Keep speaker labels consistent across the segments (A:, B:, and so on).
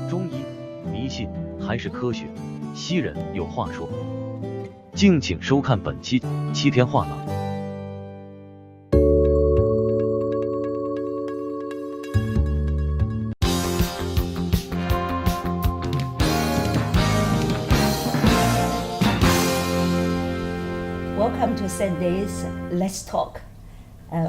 A: 中医、迷信还是科学？西人有话说。敬请收看本期7天话廊。
B: Welcome to SeptDays Let's Talk.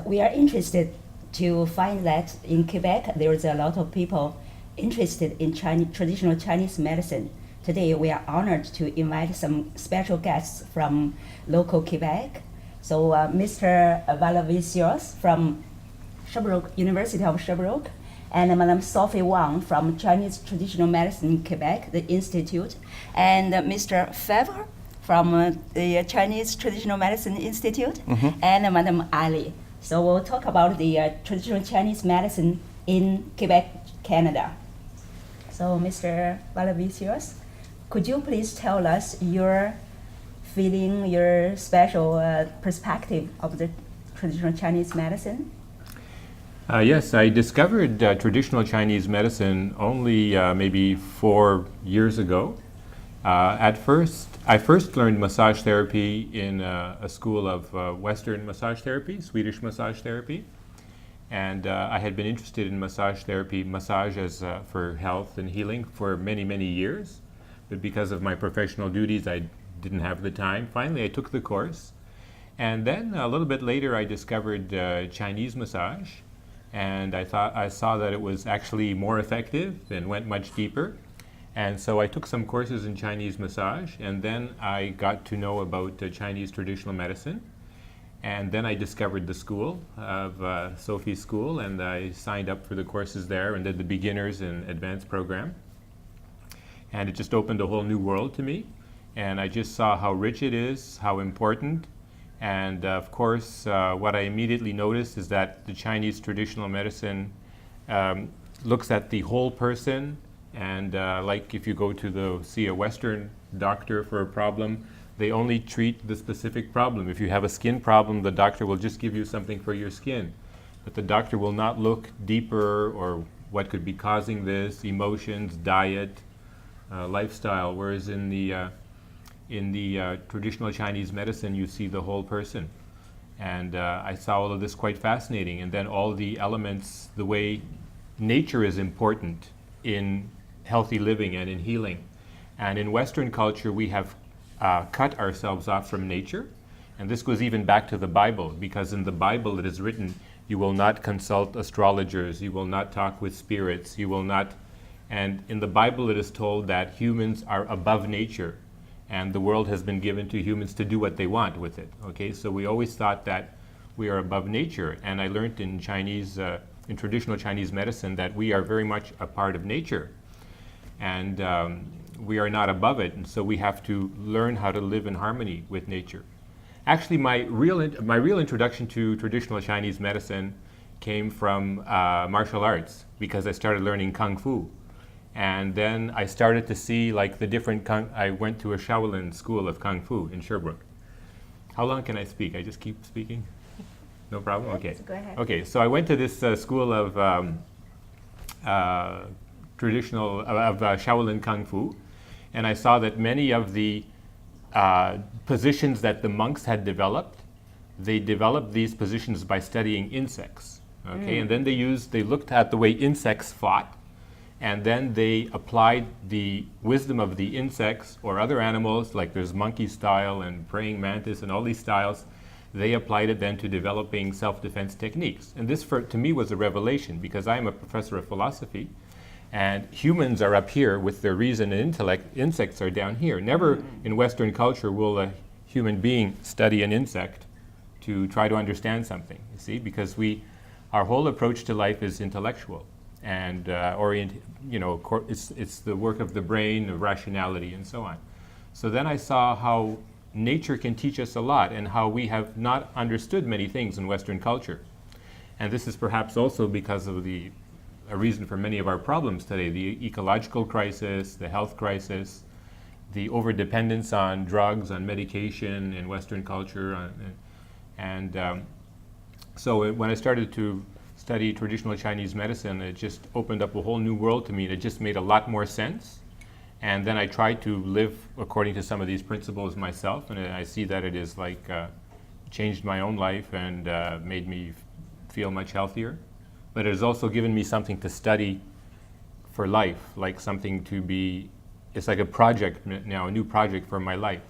B: We are interested to find that in Quebec there is a lot of people interested in traditional Chinese medicine. Today we are honored to invite some special guests from local Quebec. So Mr. Xiaos from Sherbrooke, University of Sherbrooke, and Madame Sophie Wang from Chinese Traditional Medicine in Quebec, the Institute, and Mr. Favre from the Chinese Traditional Medicine Institute, and Madame Ali. So we'll talk about the traditional Chinese medicine in Quebec, Canada. So Mr. Xiaos, could you please tell us your feeling, your special perspective of the traditional Chinese medicine?
C: Yes, I discovered traditional Chinese medicine only maybe 4 years ago. I first learned massage therapy in a school of Western massage therapy, Swedish massage therapy. And I had been interested in massage therapy, massage as for health and healing for many, many years. But because of my professional duties, I didn't have the time. Finally, I took the course. And then a little bit later, I discovered Chinese massage. And I saw that it was actually more effective and went much deeper. And so I took some courses in Chinese massage, and then I got to know about Chinese traditional medicine. And then I discovered the school of Sophies school, and I signed up for the courses there and did the beginners and advanced program. And it just opened a whole new world to me. And I just saw how rich it is, how important. And of course, what I immediately noticed is that the Chinese traditional medicine looks at the whole person. And like if you go to see a Western doctor for a problem, they only treat the specific problem. If you have a skin problem, the doctor will just give you something for your skin. But the doctor will not look deeper or what could be causing this, emotions, diet, lifestyle. Whereas in the traditional Chinese medicine, you see the whole person. And I saw all of this quite fascinating. And then all the elements, the way nature is important in healthy living and in healing. And in Western culture, we have cut ourselves off from nature. And this goes even back to the Bible, because in the Bible it is written, you will not consult astrologers, you will not talk with spirits, you will not. And in the Bible it is told that humans are above nature, and the world has been given to humans to do what they want with it. Okay, so we always thought that we are above nature. And I learned in in traditional Chinese medicine that we are very much a part of nature. And we are not above it, and so we have to learn how to live in harmony with nature. Actually, my real introduction to traditional Chinese medicine came from martial arts, because I started learning Kung Fu. And then I started to see like the different I went to a Shaolin school of Kung Fu in Sherbrooke. How long can I speak? I just keep speaking? No problem? Okay.
B: Go ahead.
C: Okay, so I went to this school of Shaolin Kung Fu, and I saw that many of the positions that the monks had developed, they developed these positions by studying insects. Okay, and then they looked at the way insects fought, and then they applied the wisdom of the insects or other animals, like there's monkey style and praying mantis and all these styles. They applied it then to developing self-defense techniques. And this, to me, was a revelation, because I am a professor of philosophy, and humans are up here with their reason and intellect. Insects are down here. Never in Western culture will a human being study an insect to try to understand something, you see, because our whole approach to life is intellectual. And it's the work of the brain, of rationality, and so on. So then I saw how nature can teach us a lot, and how we have not understood many things in Western culture. And this is perhaps also because of a reason for many of our problems today: the ecological crisis, the health crisis, the overdependence on drugs, on medication in Western culture. So when I started to study traditional Chinese medicine, it just opened up a whole new world to me. It just made a lot more sense. And then I tried to live according to some of these principles myself, and I see that it is like changed my own life and made me feel much healthier. But it has also given me something to study for life, like something to be, it's like a project now, a new project for my life.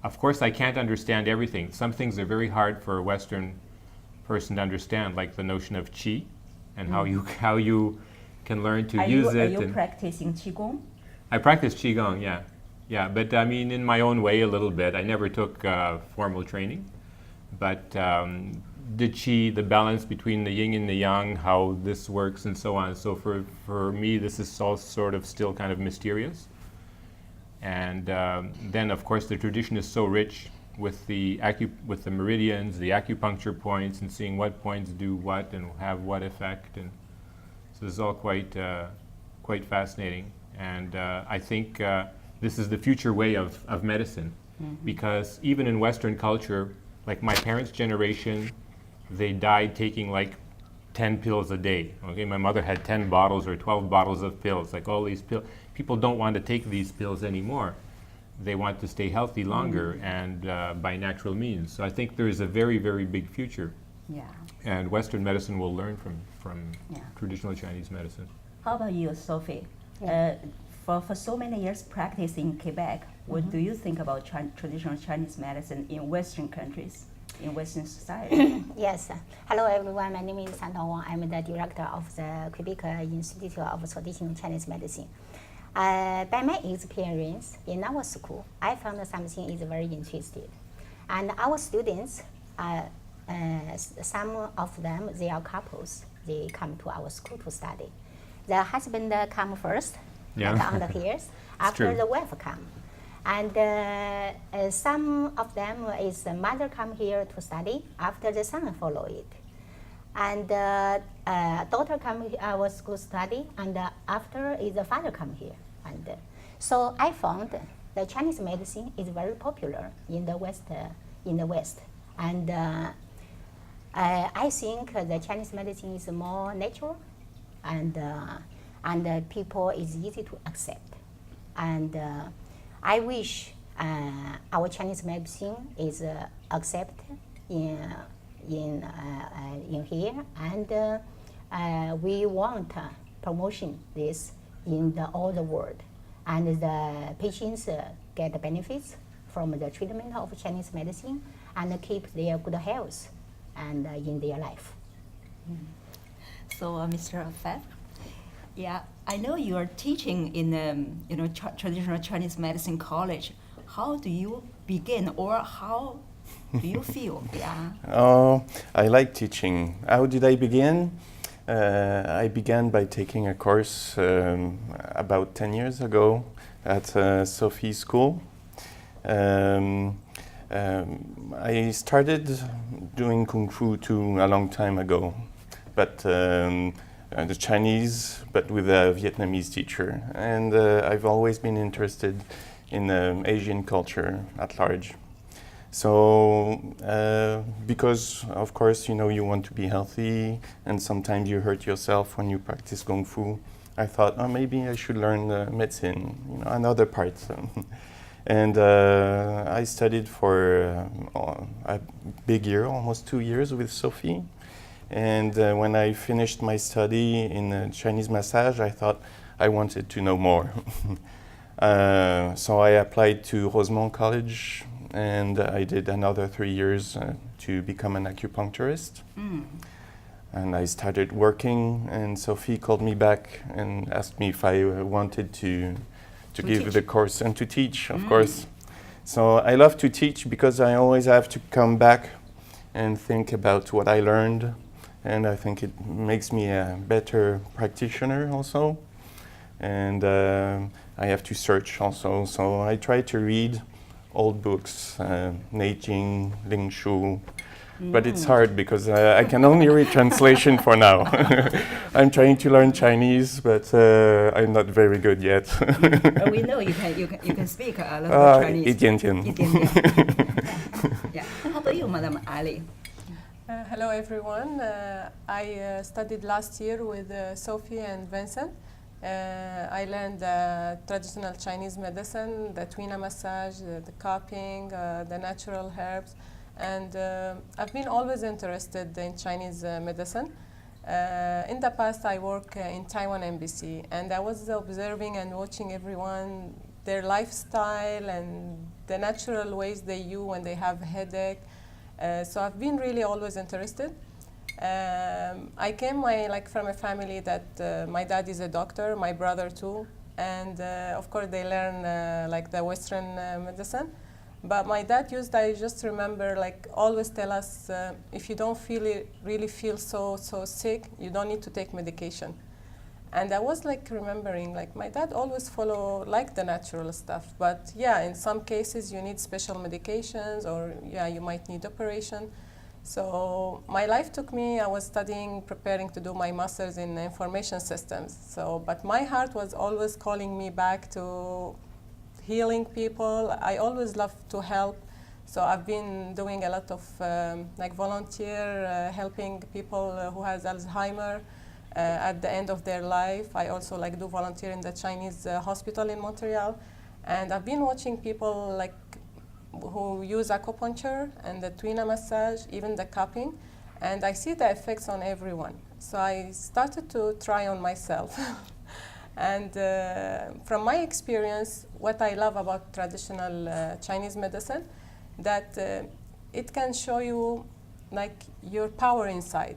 C: Of course, I can't understand everything. Some things are very hard for a Western person to understand, like the notion of qi and how you can learn to use it.
B: Are you practicing qigong?
C: I practice qigong, yeah. But I mean, in my own way, a little bit. I never took formal training, but the qi, the balance between the yin and the yang, how this works, and so on. So for me, this is all sort of still kind of mysterious. And then, of course, the tradition is so rich with the meridians, the acupuncture points, and seeing what points do what and have what effect. And so this is all quite fascinating. And I think this is the future way of medicine, because even in Western culture, like my parents' generation, they died taking like 10 pills a day. Okay, my mother had 10 bottles or 12 bottles of pills, like all these pills. People don't want to take these pills anymore. They want to stay healthy longer and by natural means. So I think there is a very, very big future.
B: Yeah.
C: And Western medicine will learn from traditional Chinese medicine.
B: How about you, Sophie? For so many years practice in Quebec, what do you think about traditional Chinese medicine in Western countries, in Western society?
D: Yes. Hello, everyone. My name is Santong Wang. I'm the director of the Quebec Institute of Traditional Chinese Medicine. By my experience in our school, I found something is very interesting. And our students, some of them, they are couples. They come to our school to study. The husband come first, like on the hills, after
C: true.
D: the wife come. And some of them is the mother come here to study, after the son follow it. And daughter come our school study, and after is the father come here. And so I found the Chinese medicine is very popular in the West. And I think the Chinese medicine is more natural, and people is easy to accept. And I wish our Chinese medicine is accepted in here, and we want promotion this in all the world, and the patients get the benefits from the treatment of Chinese medicine and keep their good health and in their life.
B: So, Mr. Fat, yeah, I know you are teaching in traditional Chinese medicine college. How do you begin, or how do you feel? Yeah.
E: Oh, I like teaching. How did I begin? I began by taking a course about 10 years ago at Sophies school. I started doing Kung Fu too a long time ago, but the Chinese, but with a Vietnamese teacher. And I've always been interested in Asian culture at large. So, because of course, you want to be healthy, and sometimes you hurt yourself when you practice Kung Fu, I thought, oh, maybe I should learn medicine, another part. And I studied for a big year, almost 2 years with Sophie. And when I finished my study in Chinese massage, I thought I wanted to know more. So I applied to Rosemont College, and I did another 3 years to become an acupuncturist. And I started working, and Sophie called me back and asked me if I wanted to give
B: teach.
E: the course and to teach, of course. So I love to teach because I always have to come back and think about what I learned, and I think it makes me a better practitioner also. And I have to search also, so I try to read old books, Neijing, Ling Shu, but it's hard because I can only read translation for now. I'm trying to learn Chinese, but I'm not very good yet.
B: We know you can speak a lot of Chinese.
E: 一点点.
B: 一点点. Yeah. How about you, Madam Ali?
F: Hello everyone. I studied last year with Sophie and Vincent. I learned traditional Chinese medicine, the tuina massage, the cupping, the natural herbs, and I've been always interested in Chinese medicine. In the past, I work in Taiwan embassy, and I was observing and watching everyone, their lifestyle and the natural ways they use when they have headache. So I've been really always interested. I came from a family that my dad is a doctor, my brother too, and of course they learn like the Western medicine. But my dad I just remember always tell us if you don't really feel so sick, you don't need to take medication. And I was remembering my dad always follow the natural stuff, but yeah, in some cases you need special medications, or yeah, you might need operation. So my life took me, I was preparing to do my master's in information systems. So, but my heart was always calling me back to healing people. I always love to help. So I've been doing a lot of volunteer, helping people who has Alzheimer. At the end of their life. I also do volunteer in the Chinese hospital in Montreal, and I've been watching people who use acupuncture and the tuina massage, even the cupping, and I see the effects on everyone. So I started to try on myself. And from my experience, what I love about traditional Chinese medicine, that it can show you your power inside.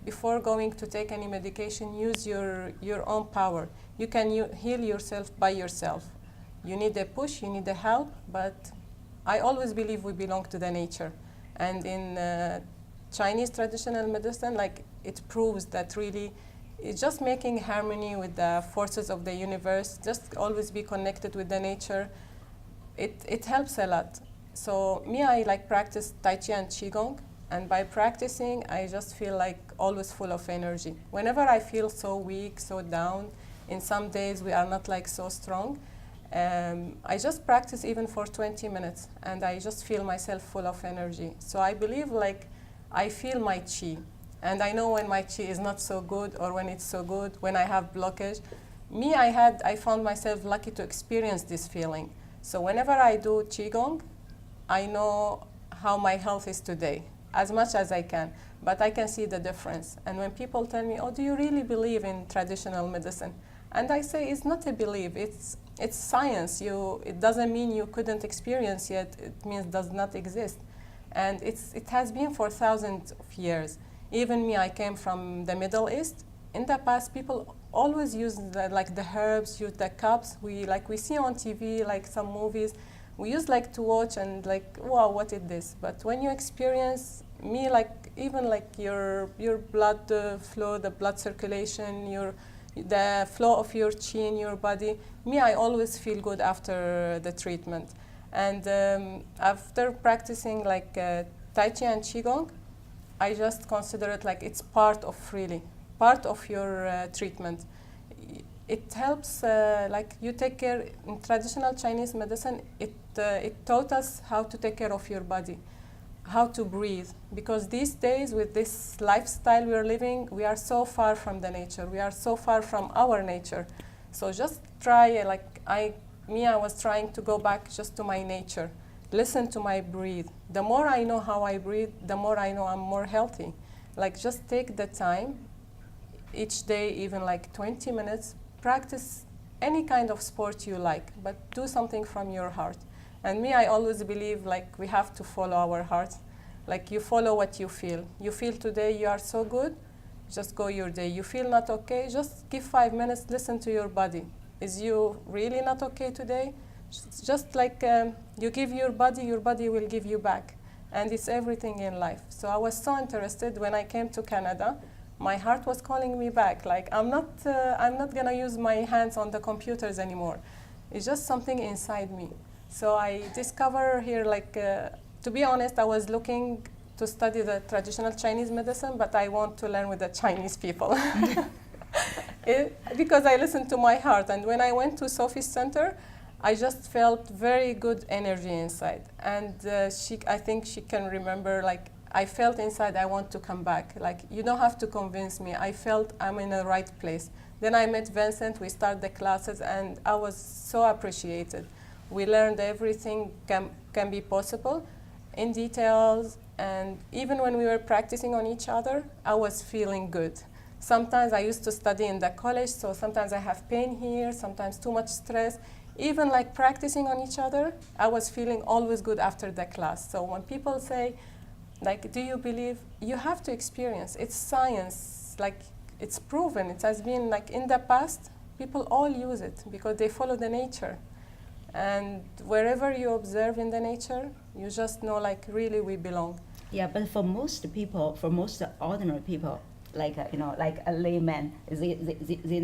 F: Before going to take any medication, use your own power. You can heal yourself by yourself. You need a push, you need a help, but I always believe we belong to the nature. And in Chinese traditional medicine, it proves that really it's just making harmony with the forces of the universe, just always be connected with the nature. It helps a lot. So me, I practice Tai Chi and Qigong. And by practicing, I just feel always full of energy. Whenever I feel so weak, so down, in some days we are not so strong, I just practice even for 20 minutes, and I just feel myself full of energy. So I believe I feel my chi, and I know when my chi is not so good or when it's so good, when I have blockage. Me, I found myself lucky to experience this feeling. So whenever I do Qigong, I know how my health is today, as much as I can, but I can see the difference. And when people tell me, oh, do you really believe in traditional medicine? And I say, it's not a belief, it's science. It doesn't mean you couldn't experience yet, it means it does not exist. And it has been for thousands of years. Even me, I came from the Middle East. In the past, people always use the herbs, use the cups. We see on TV, some movies, we used to watch and wow, what is this? But when you experience me, even your blood flow, the blood circulation, the flow of your qi in your body, me, I always feel good after the treatment. And after practicing Tai Chi and Qigong, I just consider it it's part of your treatment. It helps, you take care, in traditional Chinese medicine, it taught us how to take care of your body, how to breathe. Because these days, with this lifestyle we are living, we are so far from the nature. We are so far from our nature. So just try, I was trying to go back just to my nature. Listen to my breathe. The more I know how I breathe, the more I know I'm more healthy. Just take the time, each day, even 20 minutes, practice any kind of sport you like, but do something from your heart. And me, I always believe we have to follow our hearts. You follow what you feel. You feel today you are so good, just go your day. You feel not okay, just give 5 minutes, listen to your body. Is you really not okay today? Just you give your body will give you back. And it's everything in life. So I was so interested when I came to Canada. My heart was calling me back. I'm not gonna use my hands on the computers anymore. It's just something inside me. So I discover here, to be honest, I was looking to study the traditional Chinese medicine, but I want to learn with the Chinese people. Because I listened to my heart. And when I went to Sophies Center, I just felt very good energy inside. And I think she can remember, I felt inside I want to come back. Like, you don't have to convince me. I felt I'm in the right place. Then I met Vincent, we started the classes, and I was so appreciated. We learned everything can be possible in details, and even when we were practicing on each other, I was feeling good. Sometimes I used to study in the college, so sometimes I have pain here, sometimes too much stress. Even like practicing on each other, I was feeling always good after the class. So when people say, like, do you believe? You have to experience. It's science, like, it's proven. It has been, like, in the past, people all use it because they follow the nature. And wherever you observe in the nature, you just know, like, really we belong.
B: Yeah, but for most people, for most ordinary people, like like a layman, they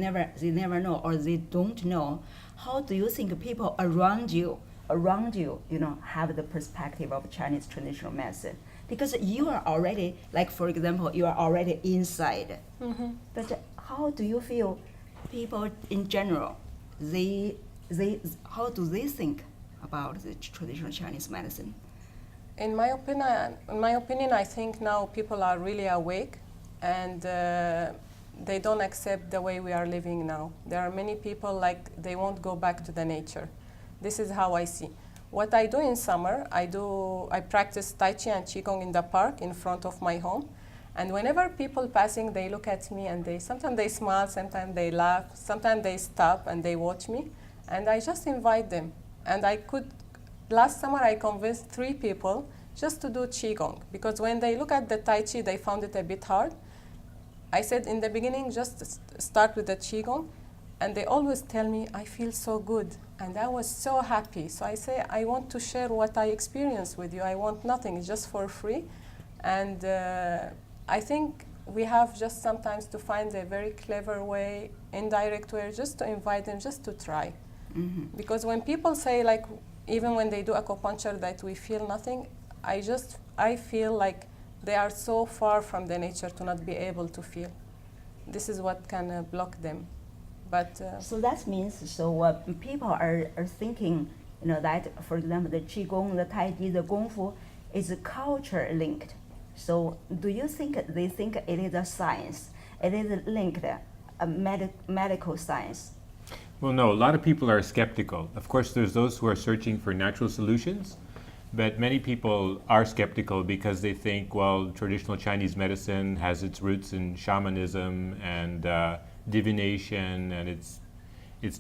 B: never know, or they don't know. How do you think people around you, have the perspective of Chinese traditional medicine? Because you are already, like, for example, you are already inside.
F: Mm-hmm.
B: But how do you feel people in general, how do they think about the traditional Chinese medicine?
F: In my opinion, I think now people are really awake, and they don't accept the way we are living now. There are many people, like, they won't go back to the nature. This is how I see. What I do in summer, I practice Tai Chi and Qigong in the park in front of my home. And whenever people passing, they look at me and sometimes they smile, sometimes they laugh, sometimes they stop and they watch me. And I just invite them. And last summer I convinced 3 people just to do Qigong, because when they look at the Tai Chi, they found it a bit hard. I said in the beginning, just start with the Qigong, and they always tell me, I feel so good, and I was so happy. So I say, I want to share what I experienced with you. I want nothing, it's just for free. And I think we have just sometimes to find a very clever way, indirect way, just to invite them just to try.
B: Mm-hmm.
F: Because when people say, like, even when they do acupuncture, that we feel nothing, I feel like they are so far from the nature to not be able to feel. This is what can block them. But
B: so that means, people are thinking, that, for example, the Qigong, the Tai Chi, the Kung Fu is culture linked. So do you think they think it is a science? It is linked, a medical science?
C: Well, no, a lot of people are skeptical. Of course, there's those who are searching for natural solutions, but many people are skeptical because they think, well, traditional Chinese medicine has its roots in shamanism and divination, and it's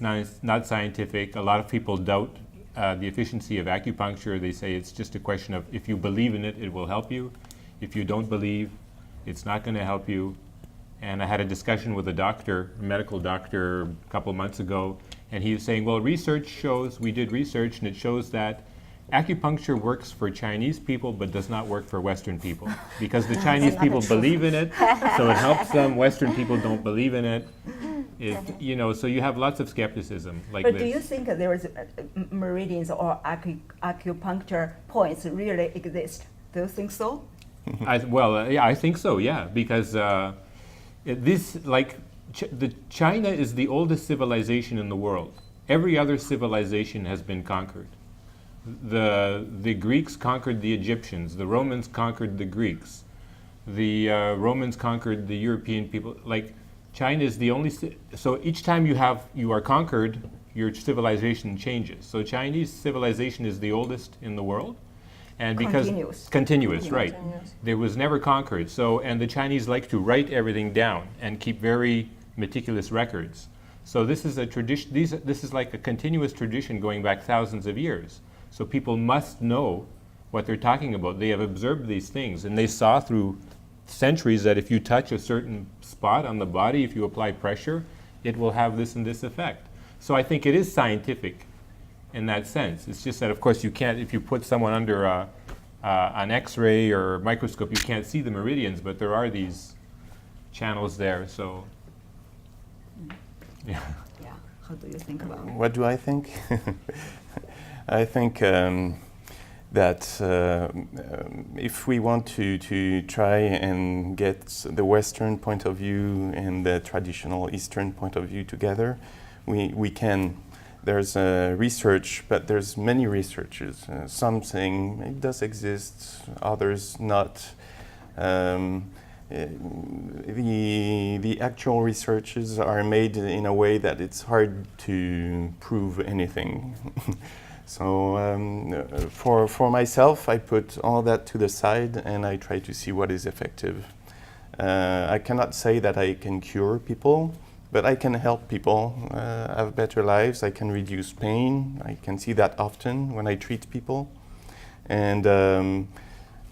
C: not scientific. A lot of people doubt the efficiency of acupuncture. They say it's just a question of, if you believe in it, it will help you. If you don't believe, it's not going to help you. And I had a discussion with a medical doctor, a couple months ago, and he was saying, well, we did research, and it shows that acupuncture works for Chinese people but does not work for Western people, because the Chinese people believe in it, so it helps them. Western people don't believe in it. So you have lots of skepticism like
B: but
C: this.
B: Do you think there is meridians or acupuncture points really exist? Do you think so?
C: I think so, yeah, because China is the oldest civilization in the world. Every other civilization has been conquered. The Greeks conquered the Egyptians. The Romans conquered the Greeks. The Romans conquered the European people. Like, China is the only. So each time you are conquered, your civilization changes. So Chinese civilization is the oldest in the world, and because continuous, right?
F: Continuous.
C: There was never conquered. So, and the Chinese like to write everything down and keep very meticulous records. So this is a tradition. This is like a continuous tradition going back thousands of years. So people must know what they're talking about. They have observed these things, and they saw through centuries that if you touch a certain spot on the body, if you apply pressure, it will have this and this effect. So I think it is scientific in that sense. It's just that, of course, you can't, if you put someone under an X-ray or microscope, you can't see the meridians, but there are these channels there. So, yeah.
B: Yeah. How do you think about it?
E: What do I think? I think that if we want to try and get the Western point of view and the traditional Eastern point of view together, we can. There's research, but there's many researchers. Some saying it does exist, others not. The actual researches are made in a way that it's hard to prove anything. So for myself, I put all that to the side and I try to see what is effective. I cannot say that I can cure people, but I can help people have better lives. I can reduce pain. I can see that often when I treat people. And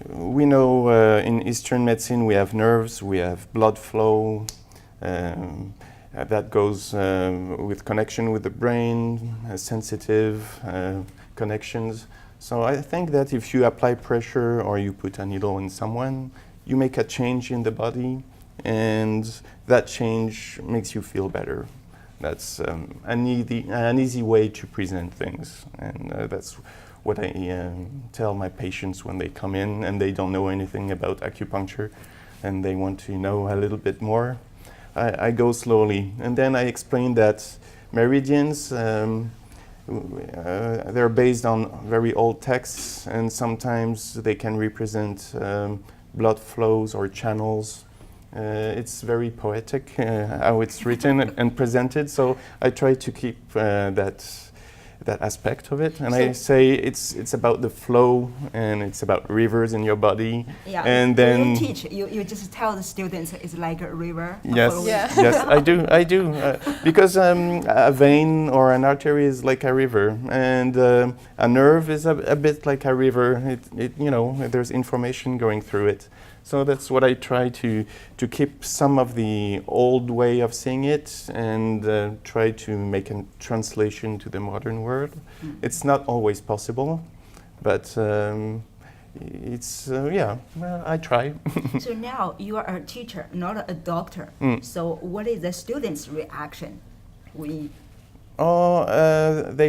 E: we know in Eastern medicine we have nerves, we have blood flow, that goes with connection with the brain, sensitive connections. So I think that if you apply pressure or you put a needle in someone, you make a change in the body, and that change makes you feel better. That's an easy way to present things, and that's what I tell my patients when they come in and they don't know anything about acupuncture and they want to know a little bit more. I go slowly, and then I explain that meridians, they're based on very old texts, and sometimes they can represent blood flows or channels. It's very poetic how it's written and presented, so I try to keep that aspect of it, and I say it's about the flow and it's about rivers in your body.
B: Yeah,
E: and
B: when
E: then
B: you teach, you just tell the students it's like a river.
E: yes,
F: Yeah.
E: yes, I do, because a vein or an artery is like a river, and a nerve is a bit like a river. You know, there's information going through it. So that's what I try to keep some of the old way of seeing it and try to make a translation to the modern world. It's not always possible, but it's, well, I try.
B: So now you are a teacher, not a doctor. So what is the students' reaction?
E: They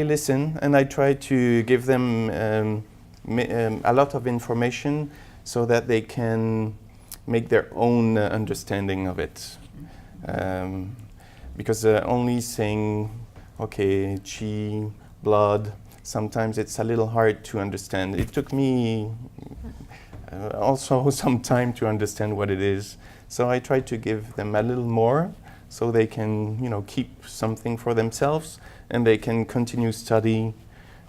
E: listen, and I try to give them a lot of information so that they can make their own understanding of it. Because only saying, okay, qi, blood, sometimes it's a little hard to understand. It took me also some time to understand what it is. So I try to give them a little more so they can, keep something for themselves, and they can continue studying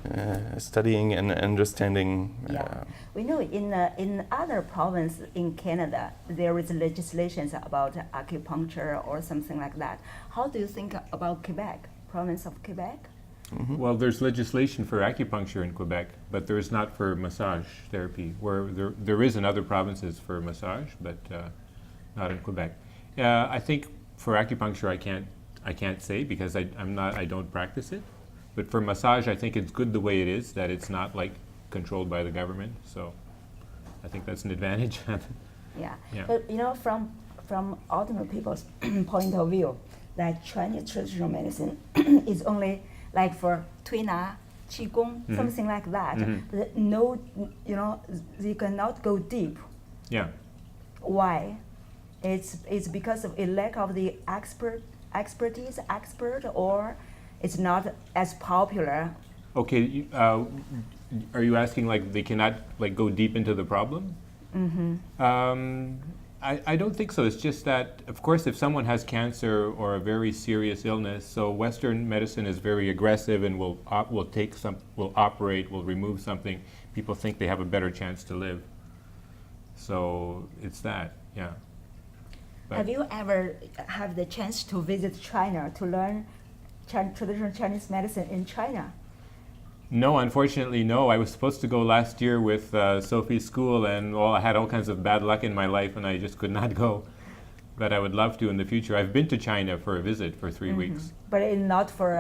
E: and understanding.
B: Yeah. We know in other provinces in Canada, there is legislations about acupuncture or something like that. How do you think about Quebec, province of Quebec?
C: Mm-hmm. Well, there's legislation for acupuncture in Quebec, but there is not for massage therapy, where there is in other provinces for massage, but not in Quebec. I think for acupuncture, I can't say because I don't practice it. But for massage, I think it's good the way it is, that it's not like controlled by the government. So I think that's an advantage.
B: Yeah.
C: Yeah.
B: But from ordinary people's point of view, that Chinese traditional medicine is only like for Tuina, Qigong, something like that. But no, they cannot go deep.
C: Yeah.
B: Why? It's because of a lack of the expert, or it's not as popular.
C: Okay, are you asking like they cannot like go deep into the problem? I don't think so. It's just that, of course, if someone has cancer or a very serious illness, so Western medicine is very aggressive and will operate, will remove something. People think they have a better chance to live. So it's that, yeah. But
B: Have you ever have the chance to visit China to learn traditional Chinese medicine in China?
C: No, unfortunately, no. I was supposed to go last year with Sophie's school, and I had all kinds of bad luck in my life, and I just could not go. But I would love to in the future. I've been to China for a visit for 3 weeks.
B: But it's not for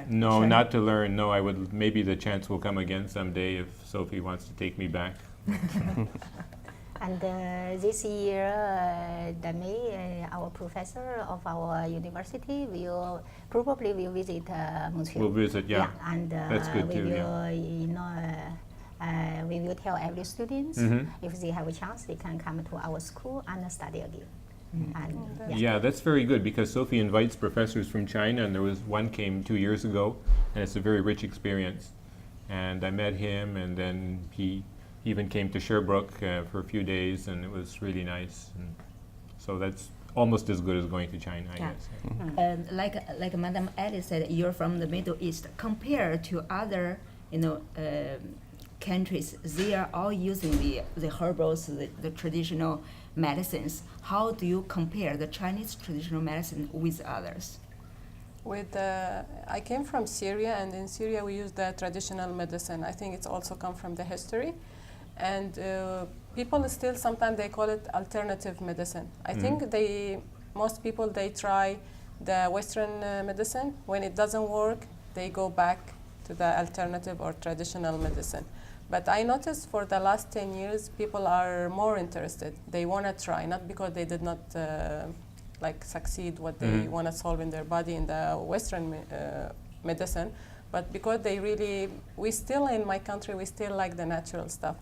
C: No,
B: China.
C: not to learn. No, I would. Maybe the chance will come again someday if Sophie wants to take me back.
D: And this year, our professor of our university will probably visit Montreal.
C: We'll visit, yeah.
D: And
C: That's good
D: we
C: too,
D: will, we will tell every student if they have a chance, they can come to our school and study again. And,
C: Yeah, that's very good because Sophie invites professors from China, and there was one came 2 years ago, and it's a very rich experience. And I met him, and then he even came to Sherbrooke for a few days, and it was really nice. And so that's almost as good as going to China, I
B: Yeah.
C: guess.
B: And like Madam Alice said, you're from the Middle East. Compared to other, countries, they are all using the herbals, the traditional medicines. How do you compare the Chinese traditional medicine with others?
F: I came from Syria, and in Syria we use the traditional medicine. I think it's also come from the history. And people still sometimes they call it alternative medicine. I think most people they try the Western medicine. When it doesn't work, they go back to the alternative or traditional medicine. But I noticed for the last 10 years, people are more interested. They want to try, not because they did not succeed what they want to solve in their body in the Western medicine, but because we still in my country, we still like the natural stuff.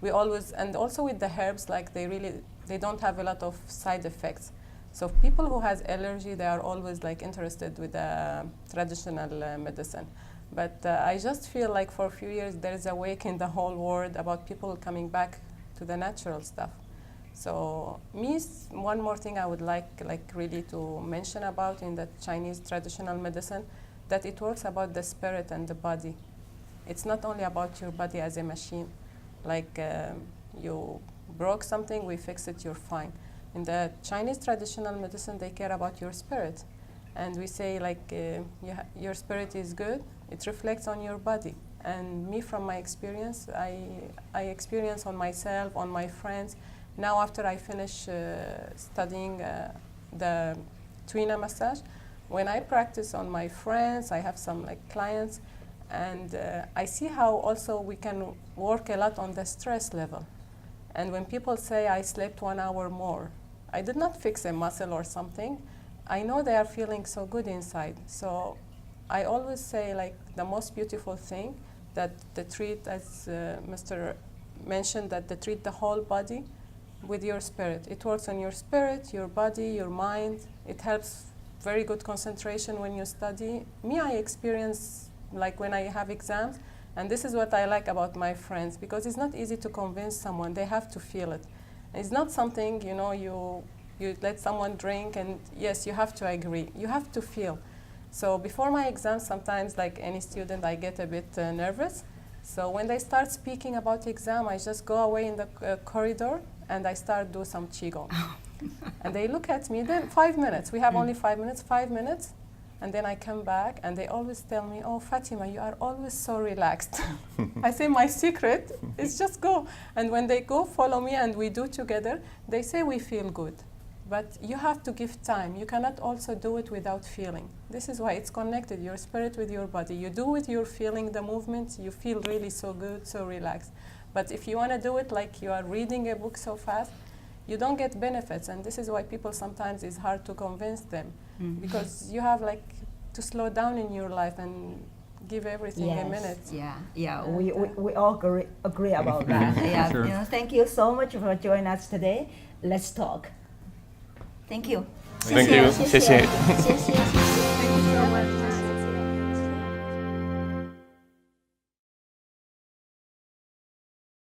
F: We always, and also with the herbs, they don't have a lot of side effects. So people who has allergy, they are always interested with the traditional medicine. But I just feel like for a few years there is a wake in the whole world about people coming back to the natural stuff. So one more thing I would like really to mention about in the Chinese traditional medicine, that it works about the spirit and the body. It's not only about your body as a machine. You broke something, we fix it, you're fine. In the Chinese traditional medicine, they care about your spirit. And we say your spirit is good, it reflects on your body. And me, from my experience, I experience on myself, on my friends. Now after I finish studying the Tuina massage, when I practice on my friends, I have some clients, and I see how also we can work a lot on the stress level. And when people say I slept 1 hour more, I did not fix a muscle or something. I know they are feeling so good inside. So I always say the most beautiful thing that the treat, as Mr. mentioned, that they treat the whole body with your spirit. It works on your spirit, your body, your mind. It helps very good concentration when you study. Me, I experience when I have exams, and this is what I like about my friends, because it's not easy to convince someone. They have to feel it. It's not something, you let someone drink and yes, you have to agree. You have to feel. So before my exams, sometimes any student, I get a bit nervous. So when they start speaking about exam, I just go away in the corridor and I start do some qigong. And they look at me, then 5 minutes. We have only 5 minutes. And then I come back and they always tell me, oh, Fatima, you are always so relaxed. I say my secret is just go. And when they go follow me and we do together, they say we feel good. But you have to give time. You cannot also do it without feeling. This is why it's connected, your spirit with your body. You do it, you're feeling the movement, you feel really so good, so relaxed. But if you want to do it like you are reading a book so fast, you don't get benefits. And this is why people sometimes it's hard to convince them. Because you have to slow down in your life and give everything a minute.
B: Yeah. We all agree about that. Yeah.
C: Sure.
B: Thank you so much for joining us today. Let's talk. Thank you.
E: Thank you. 谢谢。
D: Thank you so much.